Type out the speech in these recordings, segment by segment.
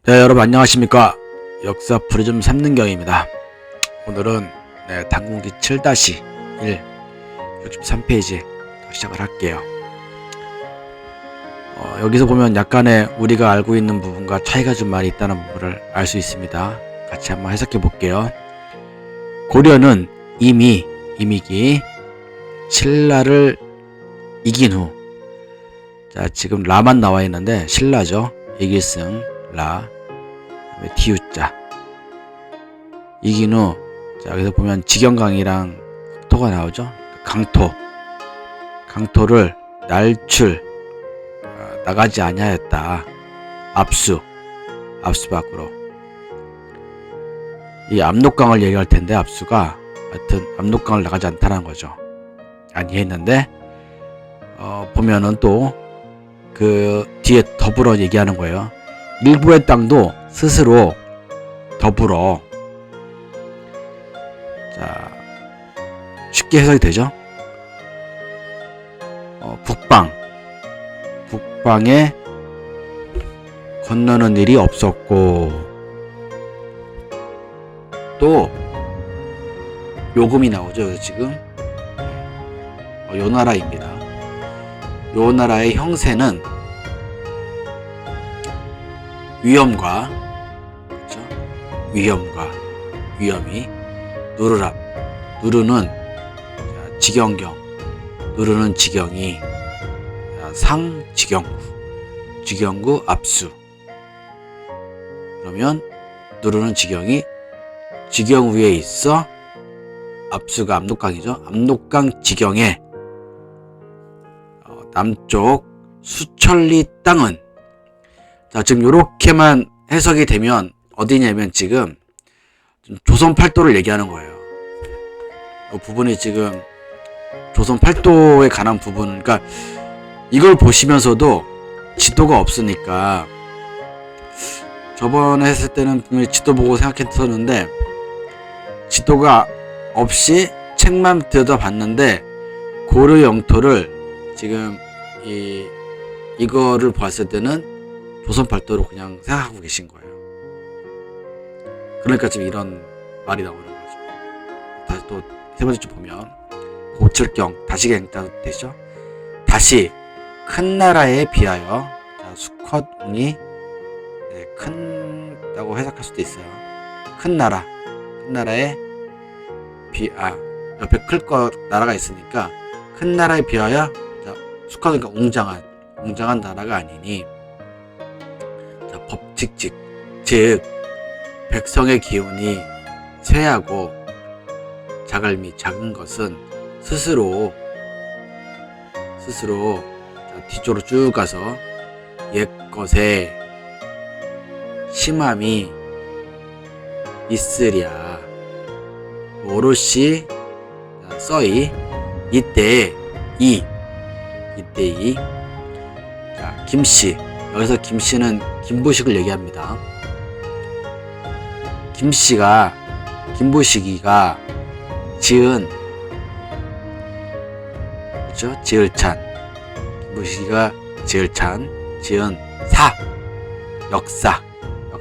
네, 여러분 안녕하십니까. 역사 프리즘 3능경입니다. 오늘은 당군기 7-1 63페이지 시작을 할게요. 여기서 보면 약간의 우리가 알고 있는 부분과 차이가 좀 많이 있다는 부분을 알 수 있습니다. 같이 한번 해석해 볼게요. 고려는 이미기 신라를 이긴 후, 자 지금 라만 나와 있는데 신라죠. 이길승 라, 디우자 이긴 후, 자 여기서 보면 직영강이랑 토가 나오죠. 강토를 날출 나가지 아니하였다. 압수 밖으로. 이 압록강을 얘기할 텐데 압수가 하여튼 압록강을 나가지 않다는 거죠. 아니했는데 보면은 또 그 뒤에 더불어 얘기하는 거예요. 일부의 땅도 스스로 더불어. 자 쉽게 해석이 되죠. 북방에 건너는 일이 없었고, 또 요금이 나오죠. 그래서 지금 요 나라입니다. 요 나라의 형세는 위험과, 그렇죠? 위험이 누르는 직영경, 누르는 직영이 직영구 압수. 그러면 누르는 직영이 직영 위에 있어. 압수가 압록강이죠. 압록강 직영의 남쪽 수천리 땅은, 자 지금 요렇게만 해석이 되면 어디냐면 지금 조선 팔도를 얘기하는 거예요. 이 부분이 지금 조선 팔도에 관한 부분. 그러니까 이걸 보시면서도 지도가 없으니까, 저번에 했을 때는 분명히 지도 보고 생각했었는데 지도가 없이 책만 들여다봤는데 고려 영토를 지금 이거를 봤을 때는 조선 팔도로 그냥 생각하고 계신 거예요. 그러니까 지금 이런 말이 나오는 거죠. 다시 또 세 번째 줄 보면 고철경 다시갱자 되죠. 다시 큰 나라에 비하여, 자 수컷운이 큰다고 해석할 수도 있어요. 큰 나라에 옆에 클 거 나라가 있으니까 큰 나라에 비하여, 자 수컷이니까 웅장한 나라가 아니니, 자 법칙직, 즉 백성의 기운이 쇠하고 작은 것은 스스로 자, 뒤쪽으로 쭉 가서 옛것에 심함이 있으랴. 오롯이 써이 이때 자 김씨, 여기서 김씨는 김부식을 얘기합니다. 김부식이가 지은, 그렇죠? 김부식이가 지은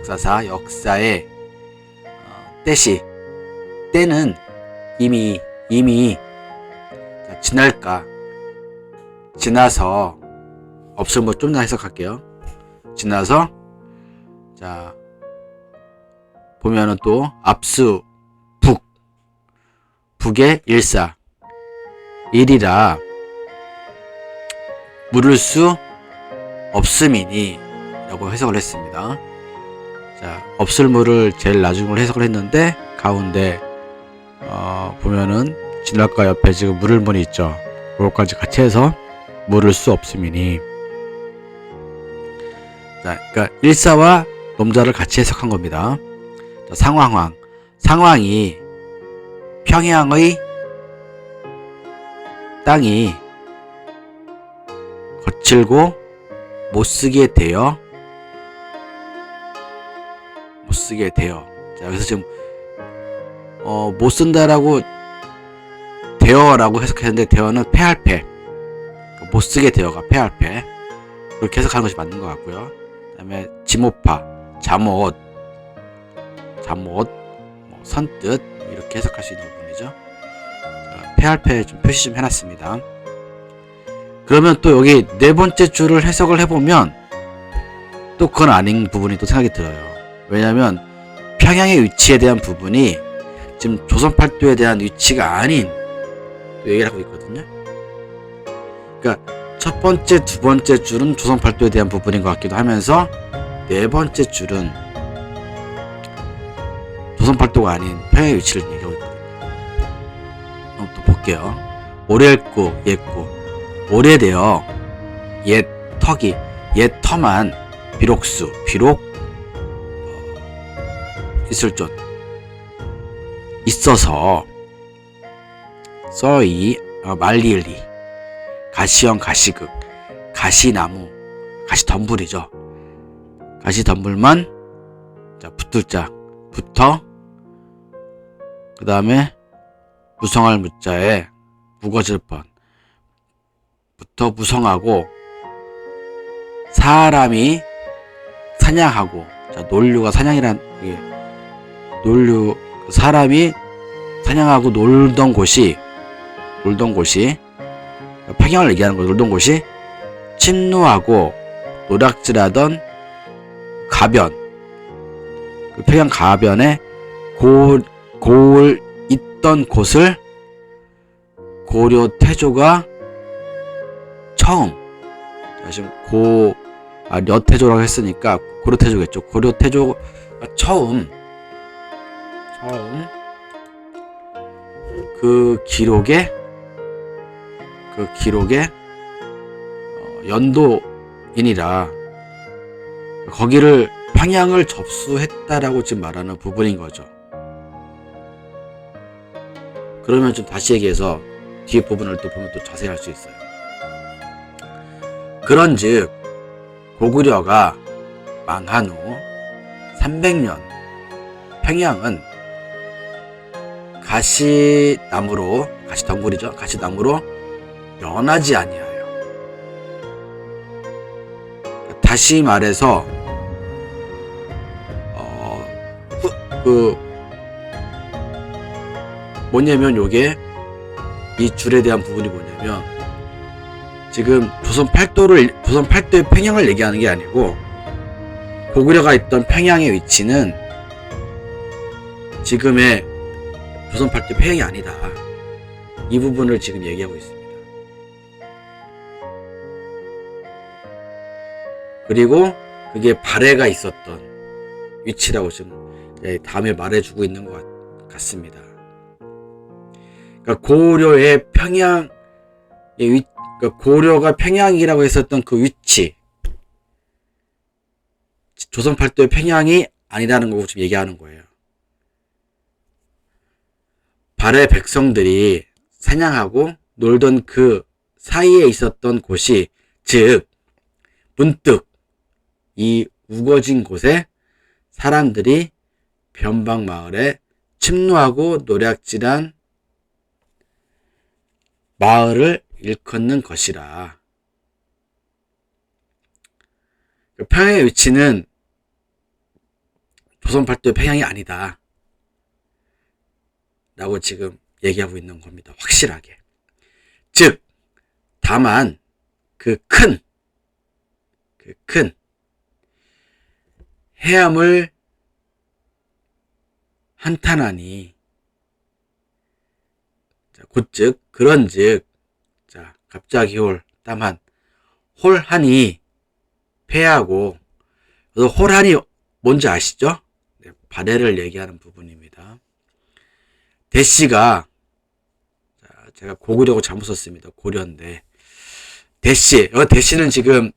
역사의 때는 이미 지나서 없으면 좀 더 해석할게요. 지나서, 자 보면은 또 압수 북의 일이라 물을 수 없음이니 라고 해석을 했습니다. 자 없을 물을 제일 나중으로 해석을 했는데, 가운데 보면은 진랄가 옆에 지금 물을 문이 있죠. 그것까지 같이 해서 물을 수 없음이니, 자 그러니까 일사와 nom자를 같이 해석한 겁니다. 자, 상황이 평양의 땅이 거칠고 못쓰게 되어. 자 여기서 지금 못쓴다라고 되어라고 해석했는데, 되어는 패할패, 못쓰게 되어가 패할패, 그렇게 해석하는 것이 맞는 것 같고요. 그 다음에 지모파, 잠옷, 뭐 선뜻 이렇게 해석할 수 있는 부분이죠. 패할패 좀 표시 좀 해놨습니다. 그러면 또 여기 네 번째 줄을 해석을 해보면 또 그건 아닌 부분이 또 생각이 들어요. 왜냐하면 평양의 위치에 대한 부분이 지금 조선팔도에 대한 위치가 아닌 또 얘기를 하고 있거든요. 그러니까 첫 번째, 두 번째 줄은 조선팔도에 대한 부분인 것 같기도 하면서 네 번째 줄은 조선팔도가 아닌 평양의 위치를 얘기하고 있거든요. 그럼 또 볼게요. 오래했고 옛고 오래되어 옛 터기 옛 터만 비록수 비록 있을 줄 있어서 써이 말리을리 가시형 가시극 가시나무 가시덤불이죠. 가시덤불만 자 붙을 자 붙어 그 다음에 무성할 무자에 묵어질 뻔 부터 무성하고 사람이 사냥하고 자 논류가 사냥이란 이게 논류 사람이 사냥하고 놀던 곳이 평양을 얘기하는 거죠. 놀던 곳이 침노하고 노략질하던 가변 그 평양 가변에 고을 있던 곳을 고려 태조가 처음 자 지금 려태조라고 했으니까 고려 태조겠죠. 고려 태조가 처음 그 기록에 연도인이라 거기를 평양을 접수했다라고 지금 말하는 부분인 거죠. 그러면 좀 다시 얘기해서 뒤에 부분을 또 보면 또 자세히 할 수 있어요. 그런즉 고구려가 망한 후 300년 평양은 가시덤불이죠. 가시나무로 변하지 아니하여. 다시 말해서 뭐냐면 요게 이 줄에 대한 부분이 뭐냐면 지금 조선 팔도의 평양을 얘기하는 게 아니고 고구려가 있던 평양의 위치는 지금의 조선 팔도 평양이 아니다. 이 부분을 지금 얘기하고 있습니다. 그리고 그게 발해가 있었던 위치라고 지금 다음에 말해주고 있는 것 같습니다. 그러니까 고려의 평양의 그러니까 고려가 평양이라고 했었던 그 위치, 조선 팔도의 평양이 아니라는 거고 지금 얘기하는 거예요. 발해 백성들이 사냥하고 놀던 그 사이에 있었던 곳이 즉 문득 이 우거진 곳에 사람들이 변방 마을에 침노하고 노략질한 마을을 일컫는 것이라. 평양의 위치는 조선 팔도의 평양이 아니다 라고 지금 얘기하고 있는 겁니다. 확실하게. 즉 다만 그 큰 해암을 한탄하니 곧즉 그런즉 자 갑자기 다만 홀하니 패하고 홀하니 뭔지 아시죠? 네, 발해를 얘기하는 부분입니다. 대씨가 제가 고구려고 잘못 썼습니다. 고려인데 대씨는 지금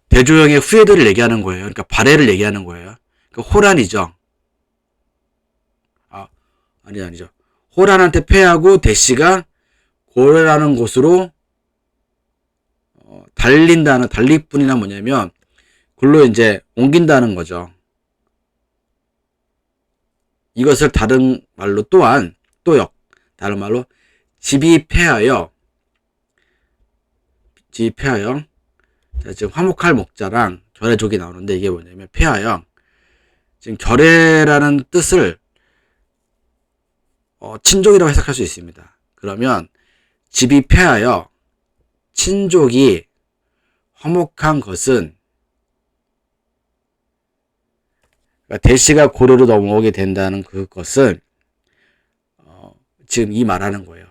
대조영의 후예들을 얘기하는 거예요. 그러니까 발해를 얘기하는 거예요. 그러니까 호란이죠. 아니죠. 호란한테 패하고 대씨가 고려라는 곳으로 달린다는 달리뿐이나 뭐냐면 글로 이제 옮긴다는 거죠. 이것을 다른 말로 다른 말로 집이 패하여 자, 지금 화목할 목자랑 결의족이 나오는데 이게 뭐냐면 패하여 지금 결애라는 뜻을 친족이라고 해석할 수 있습니다. 그러면 집이 폐하여 친족이 화목한 것은, 그러니까 대시가 고려로 넘어오게 된다는 그것은 지금 이 말하는 거예요.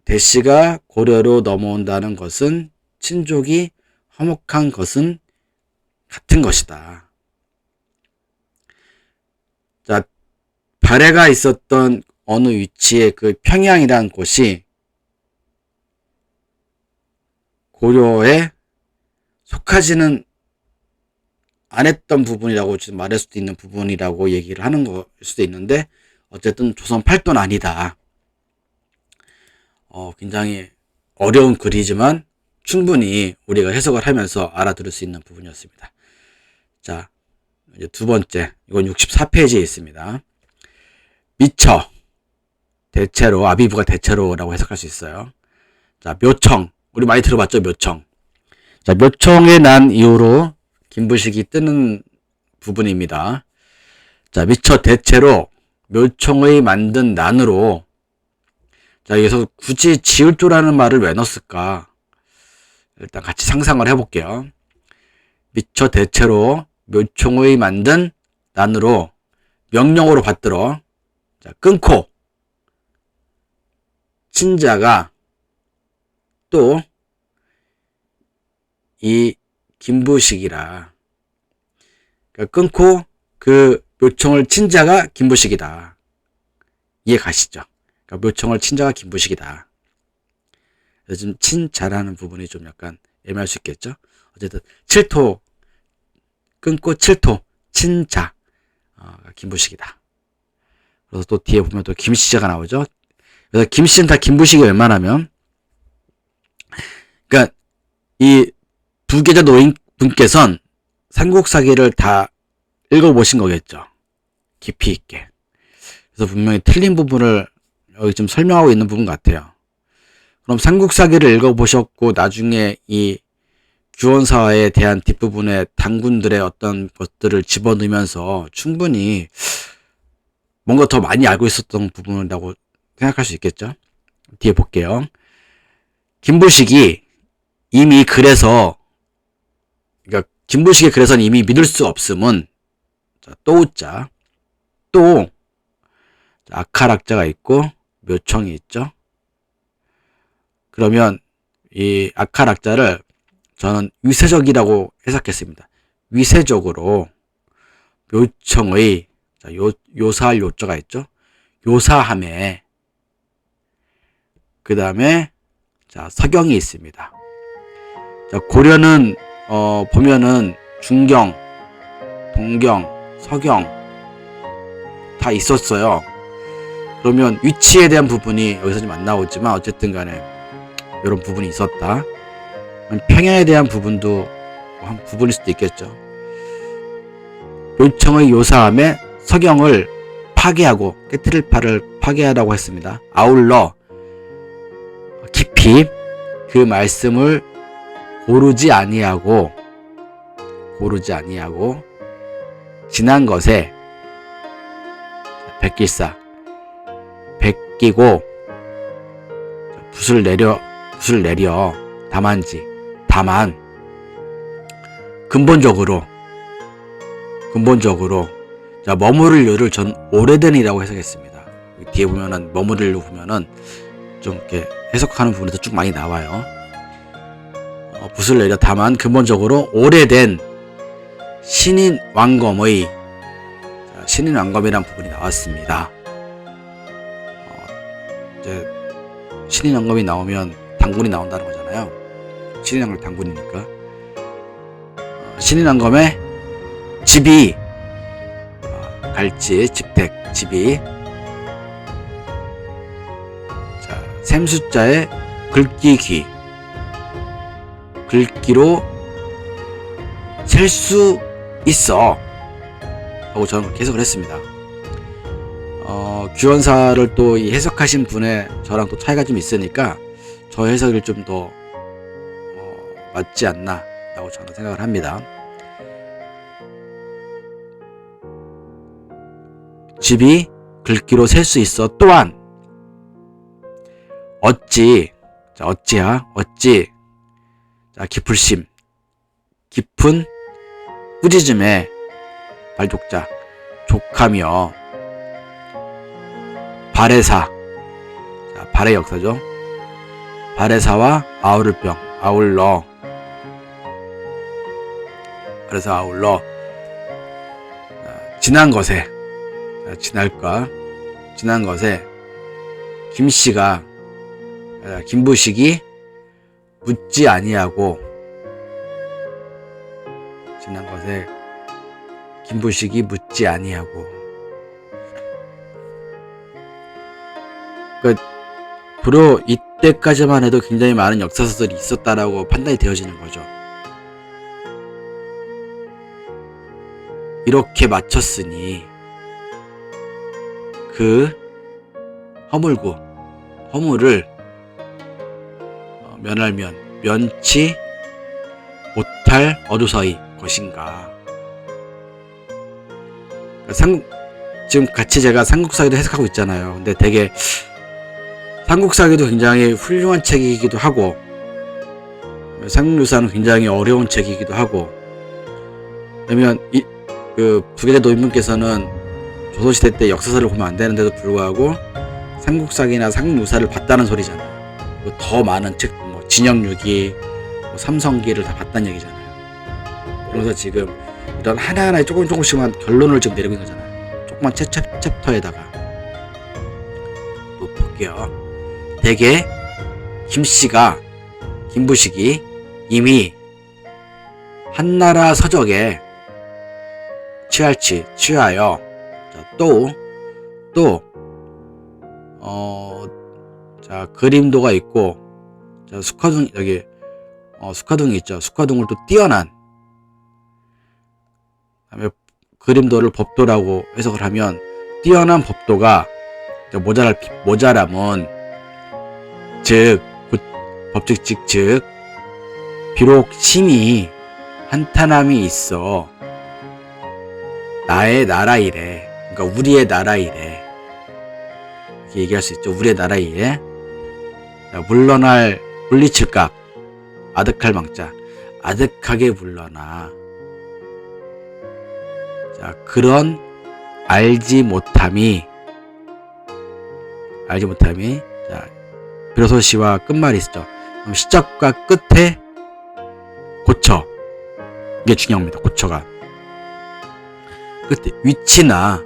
대시가 고려로 넘어온다는 것은 친족이 화목한 것은 같은 것이다. 자, 발해가 있었던 어느 위치에 그 평양이라는 곳이 고려에 속하지는 않았던 부분이라고 말할 수도 있는 부분이라고 얘기를 하는 걸 수도 있는데, 어쨌든 조선 팔도는 아니다. 굉장히 어려운 글이지만 충분히 우리가 해석을 하면서 알아들을 수 있는 부분이었습니다. 자, 이제 두 번째, 이건 64페이지에 있습니다. 미처, 대체로, 아비부가 대체로라고 해석할 수 있어요. 자, 묘청, 우리 많이 들어봤죠, 묘청. 자, 묘청에 난 이후로 김부식이 뜨는 부분입니다. 자, 미처 대체로 묘청의 만든 난으로, 자, 여기서 굳이 지을조라는 말을 왜 넣었을까? 일단 같이 상상을 해볼게요. 미처 대체로 묘청의 만든 난으로 명령으로 받들어, 자, 끊고 친자가 또 이 김부식이라, 그러니까 끊고 그 묘청을 친자가 김부식이다. 이해 가시죠? 그러니까 묘청을 친자가 김부식이다. 요즘 친자라는 부분이 좀 약간 애매할 수 있겠죠? 어쨌든 칠토 끊고 칠토 친자 김부식이다. 그래서 또 뒤에 보면 또 김씨자가 나오죠. 그래서 김씨는 다 김부식이 웬만하면, 그러니까 이 부계자 노인분께서는 삼국사기를 다 읽어보신 거겠죠. 깊이 있게. 그래서 분명히 틀린 부분을 여기 지금 설명하고 있는 부분 같아요. 그럼 삼국사기를 읽어보셨고 나중에 이 규원사에 대한 뒷부분에 단군들의 어떤 것들을 집어넣으면서 충분히 뭔가 더 많이 알고 있었던 부분이라고 생각할 수 있겠죠. 뒤에 볼게요. 김부식이 이미 그래서, 그러니까 김부식의 그래서는 이미 믿을 수 없음은, 자, 또우자, 또 아카락자가 있고 묘청이 있죠. 그러면 이 아카락자를 저는 위세적이라고 해석했습니다. 위세적으로 묘청의, 자, 요사할 요자가 있죠. 요사함에, 그 다음에 자, 서경이 있습니다. 자, 고려는 보면은 중경, 동경, 서경 다 있었어요. 그러면 위치에 대한 부분이 여기서 좀 안 나오지만 어쨌든 간에 이런 부분이 있었다. 평양에 대한 부분도 한 부분일 수도 있겠죠. 묘청의 요사함에 서경을 파괴하고 깨트릴 팔을 파괴하라고 했습니다. 아울러 깊이 그 말씀을 고르지 아니하고 지난 것에 백길사 베끼고 붓을 내려 다만 근본적으로 자, 머무를 요를 전 오래된이라고 해석했습니다. 뒤에 보면은 머무를 요 보면은 좀 이렇게 해석하는 부분에서 쭉 많이 나와요. 붓을 내려 다만 근본적으로 오래된 신인 왕검의, 자, 신인 왕검이라는 부분이 나왔습니다. 이제 신인 왕검이 나오면 당군이 나온다는 거잖아요. 신인 왕검 당군이니까. 신인 왕검의 집이 갈지 직택 집이, 자, 샘숫자의 글귀귀, 글귀로 셀 수 있어 하고 저는 그렇게 해석을 했습니다. 규원사를 또 이 해석하신 분의 저랑 또 차이가 좀 있으니까 저 해석이 좀 더 맞지 않나 라고 저는 생각을 합니다. 집이 글귀로 셀 수 있어. 또한 어찌, 자 어찌야 어찌, 자 깊을심, 깊은 꾸짖음에 발족자 족하며 발해사, 자 발의 역사죠. 발해사와 아우를병 아울러, 그래서 아울러 지난 것에, 지날까 지난 것에 김씨가, 김부식이 묻지 아니하고, 지난 것에 김부식이 묻지 아니하고, 불어 이때까지만 해도 굉장히 많은 역사서들이 있었다라고 판단이 되어지는 거죠. 이렇게 마쳤으니 그 허물을 면할면 면치 못할 어두서이 것인가. 지금 같이 제가 삼국사기도 해석하고 있잖아요. 근데 되게 삼국사기도 굉장히 훌륭한 책이기도 하고, 삼국유사는 굉장히 어려운 책이기도 하고, 그러면 부계대 노인분께서는 조선시대 때 역사서를 보면 안 되는데도 불구하고 삼국사기나 삼국유사를 봤다는 소리잖아요. 더 많은 책, 진영유기, 삼성기를 다 봤다는 얘기잖아요. 그래서 지금 이런 하나하나에 조금씩만 결론을 지금 내리고 있는 거잖아요. 조그만 챕터에다가. 또 볼게요. 대개 김부식이 이미 한나라 서적에 취하여, 자 그림도가 있고, 자 숙화둥이 있죠. 숙화둥을 또 뛰어난, 그다음에 그림도를 법도라고 해석을 하면 뛰어난 법도가 모자람은 즉 비록 심히 한탄함이 있어 나의 나라이래. 그러니까 우리의 나라이래. 이렇게 얘기할 수 있죠. 우리의 나라이래. 물리칠각 아득할 망자, 아득하게 물러나. 자 그런 알지 못함이, 자 비로소시와 끝말이 있죠. 그럼 시작과 끝에 고쳐, 이게 중요합니다. 고쳐가 끝에 위치나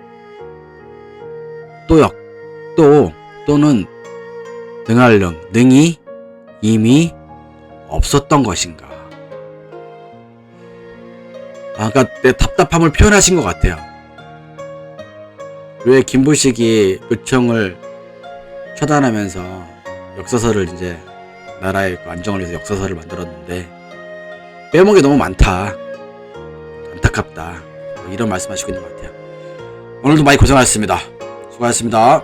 또는 능이 이미 없었던 것인가. 그러니까 내 답답함을 표현하신 것 같아요. 왜 김부식이 묘청을 처단하면서 역사서를 이제 나라의 안정을 위해서 역사서를 만들었는데 빼먹은 게 너무 많다, 안타깝다, 이런 말씀하시고 있는 것 같아요. 오늘도 많이 고생하셨습니다. 수고하셨습니다.